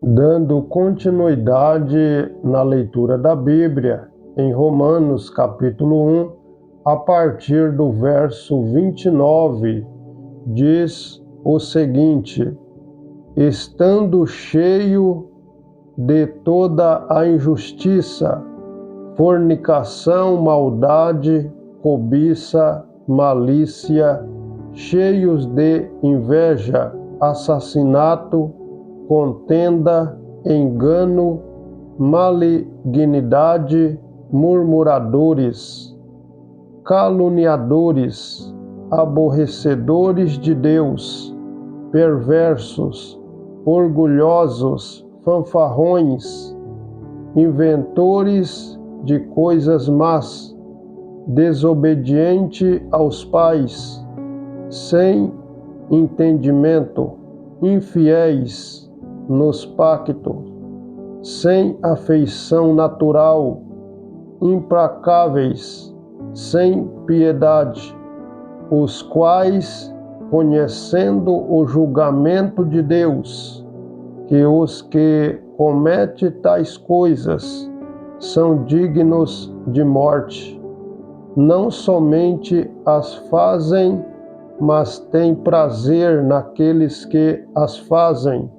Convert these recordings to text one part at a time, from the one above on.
Dando continuidade na leitura da Bíblia, em Romanos capítulo 1, a partir do verso 29, diz o seguinte: estando cheio de toda a injustiça, fornicação, maldade, cobiça, malícia, cheios de inveja, assassinato, contenda, engano, malignidade, murmuradores, caluniadores, aborrecedores de Deus, perversos, orgulhosos, fanfarrões, inventores de coisas más, desobediente aos pais, sem entendimento, infiéis nos pactos, sem afeição natural, implacáveis, sem piedade, os quais, conhecendo o julgamento de Deus, que os que cometem tais coisas são dignos de morte, não somente as fazem, mas têm prazer naqueles que as fazem.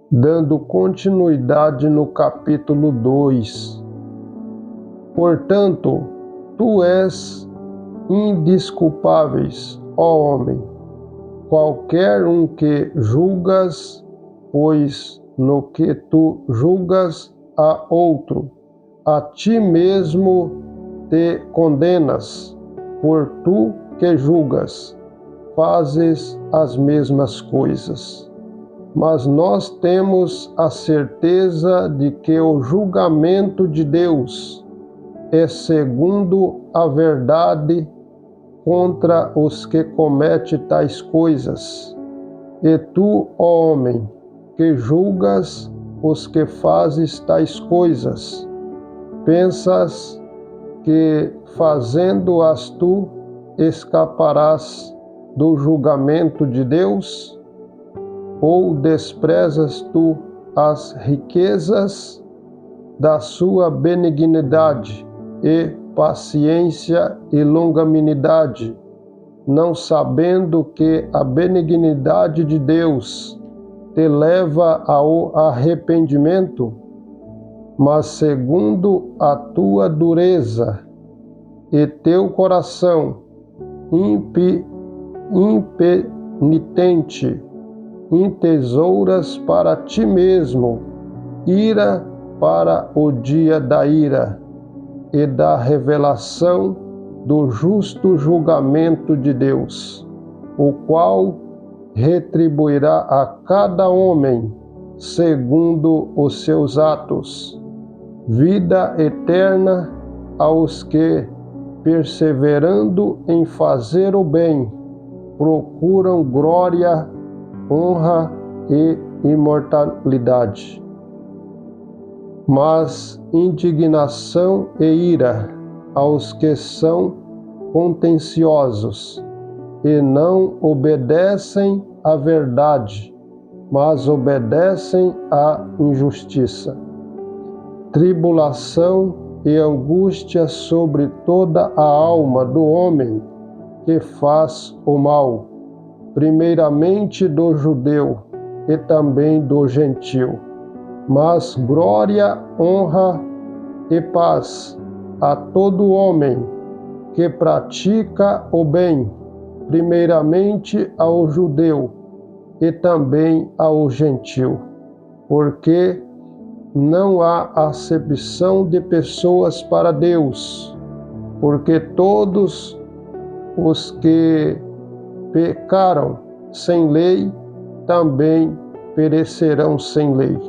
Dando continuidade no capítulo 2. Portanto, tu és indesculpáveis, ó homem, qualquer um que julgas, pois no que tu julgas a outro, a ti mesmo te condenas, por tu que julgas, fazes as mesmas coisas. Mas nós temos a certeza de que o julgamento de Deus é segundo a verdade contra os que cometem tais coisas. E tu, ó homem, que julgas os que fazes tais coisas, pensas que fazendo-as tu escaparás do julgamento de Deus? Ou desprezas tu as riquezas da sua benignidade e paciência e longanimidade, não sabendo que a benignidade de Deus te leva ao arrependimento? Mas segundo a tua dureza e teu coração impenitente, entesouras para ti mesmo ira para o dia da ira e da revelação do justo julgamento de Deus, o qual retribuirá a cada homem segundo os seus atos, vida eterna aos que, perseverando em fazer o bem, procuram glória, honra e imortalidade. Mas indignação e ira aos que são contenciosos e não obedecem à verdade, mas obedecem à injustiça. Tribulação e angústia sobre toda a alma do homem que faz o mal, primeiramente do judeu e também do gentio, mas glória, honra e paz a todo homem que pratica o bem, primeiramente ao judeu e também ao gentio, porque não há acepção de pessoas para Deus, porque todos os que pecaram sem lei também perecerão sem lei.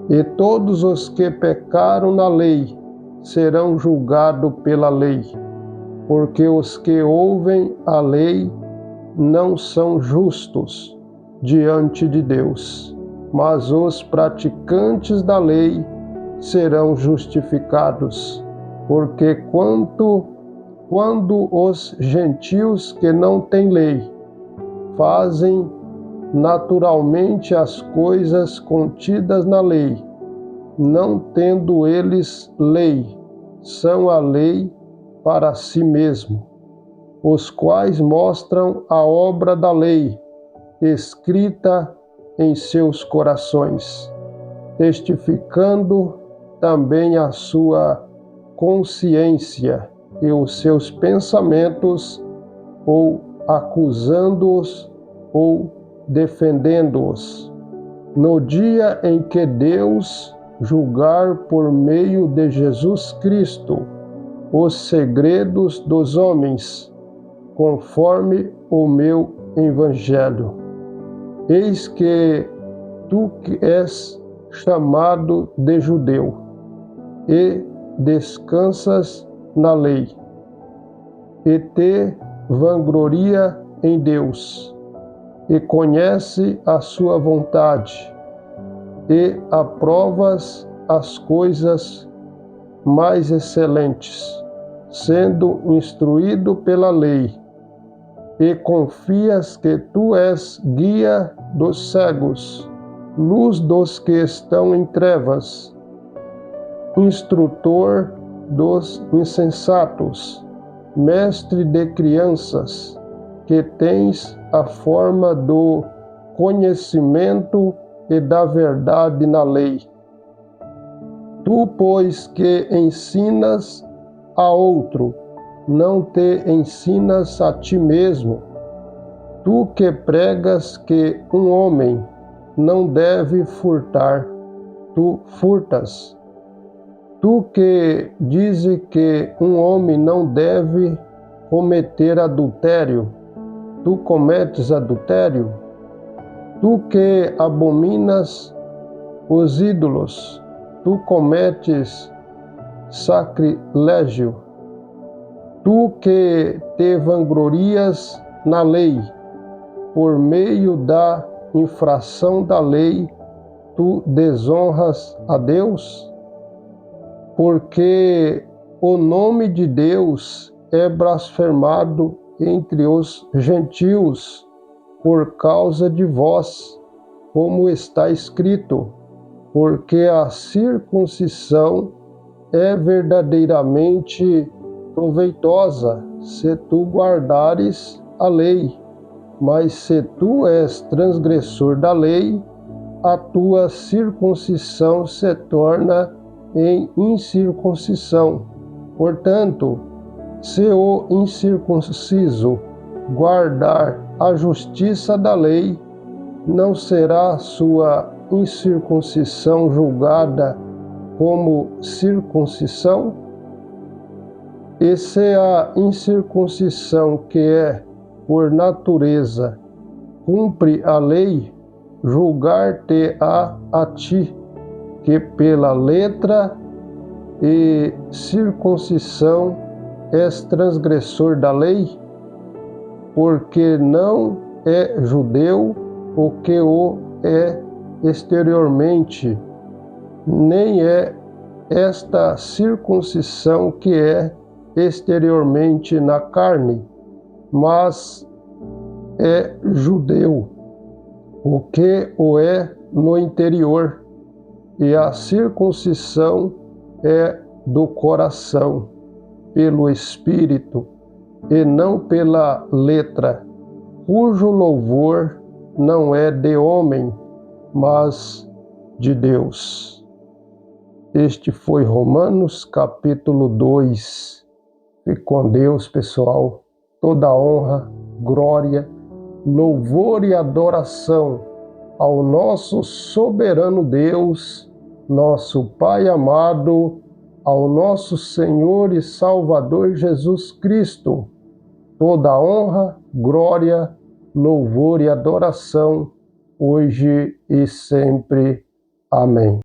E todos os que pecaram na lei serão julgados pela lei, porque os que ouvem a lei não são justos diante de Deus, mas os praticantes da lei serão justificados, porque quando os gentios que não têm lei fazem naturalmente as coisas contidas na lei, não tendo eles lei, são a lei para si mesmo, os quais mostram a obra da lei, escrita em seus corações, testificando também a sua consciência e os seus pensamentos, ou acusando-os ou defendendo-os, no dia em que Deus julgar por meio de Jesus Cristo os segredos dos homens, conforme o meu Evangelho. Eis que tu que és chamado de judeu, e descansas na lei, e te vangloria em Deus, e conhece a sua vontade, e aprovas as coisas mais excelentes, sendo instruído pela lei, e confias que tu és guia dos cegos, luz dos que estão em trevas, instrutor dos insensatos, mestre de crianças, que tens a forma do conhecimento e da verdade na lei. Tu, pois, que ensinas a outro, não te ensinas a ti mesmo. Tu que pregas que um homem não deve furtar, tu furtas. Tu que dizes que um homem não deve cometer adultério, tu cometes adultério. Tu que abominas os ídolos, tu cometes sacrilégio. Tu que te vanglorias na lei, por meio da infração da lei, tu desonras a Deus? Porque o nome de Deus é blasfemado entre os gentios por causa de vós, como está escrito, porque a circuncisão é verdadeiramente proveitosa, se tu guardares a lei, mas se tu és transgressor da lei, a tua circuncisão se torna em incircuncisão. Portanto, se o incircunciso guardar a justiça da lei, não será sua incircuncisão julgada como circuncisão? E se a incircuncisão, que é por natureza, cumpre a lei, julgar-te-á a ti, que pela letra e circuncisão és transgressor da lei, porque não é judeu o que o é exteriormente, nem é esta circuncisão que é exteriormente na carne, mas é judeu o que o é no interior, e a circuncisão é do coração, pelo Espírito, e não pela letra, cujo louvor não é de homem, mas de Deus. Este foi Romanos capítulo 2. Fique com Deus, pessoal. Toda honra, glória, louvor e adoração ao nosso soberano Deus, nosso Pai amado, ao nosso Senhor e Salvador Jesus Cristo. Toda honra, glória, louvor e adoração, hoje e sempre. Amém.